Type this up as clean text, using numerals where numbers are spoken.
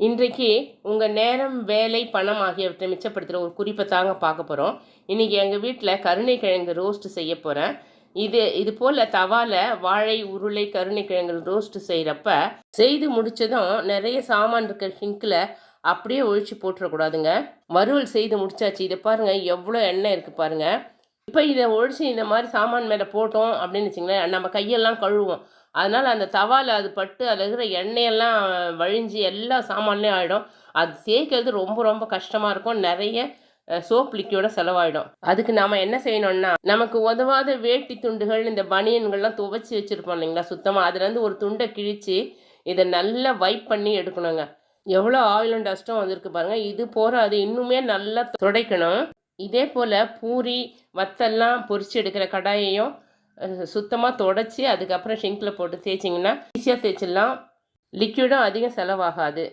இன்றைக்கு உங்கள் நேரம், வேலை, பணம் ஆகியவற்றை மிச்சப்படுத்துகிற ஒரு குறிப்பை தாங்க பார்க்க போகிறோம். இன்றைக்கி எங்கள் வீட்டில் கருணைக்கிழங்கு ரோஸ்ட்டு செய்ய போகிறேன். இது போல் தவால வாழை, உருளை, கருணைக்கிழங்கு ரோஸ்ட்டு செய்கிறப்ப செய்து முடித்ததும் நிறைய சாமான் இருக்கிற சிங்கில் அப்படியே ஒழிச்சு போட்டுறக்கூடாதுங்க. வறுவல் செய்து முடிச்சாச்சு. இதை பாருங்கள், எவ்வளோ எண்ணெய் இருக்குது பாருங்கள். இப்போ இதை ஒழிச்சு இந்த மாதிரி சாமான் மேலே போட்டோம் அப்படின்னு வச்சிங்களேன், நம்ம கையெல்லாம் கழுவோம். அதனால் அந்த தவாவில் அது பட்டு அதில் இருக்கிற எண்ணெயெல்லாம் வழிஞ்சு எல்லா சாமான்லேயும் ஆகிடும். அது சேர்க்கறது ரொம்ப ரொம்ப கஷ்டமாக இருக்கும். நிறைய சோப் லிக்யூட செலவாயிடும். அதுக்கு நாம் என்ன செய்யணும்னா, நமக்கு உதவாத வேட்டி துண்டுகள், இந்த பனியன்கள்லாம் துவைச்சி வச்சுருப்போம் இல்லைங்களா சுத்தமாக, அதுலேருந்து ஒரு துண்டை கிழித்து இதை நல்லா வைப் பண்ணி எடுக்கணுங்க. எவ்வளோ ஆயிலும் டஸ்ட்டும் வந்திருக்கு பாருங்கள். இது போகாது, இன்னுமே நல்லா துடைக்கணும். இதே போல் பூரி, வத்தெல்லாம் பொரித்து எடுக்கிற கடாயையும் சுத்தமாக தொடச்சி அதுக்கப்புறம் ஷிங்கில் போட்டு தேய்ச்சிங்கன்னா ஈஸியாக தேய்ச்சிடலாம். லிக்விடும் அதிகம் செலவாகாது.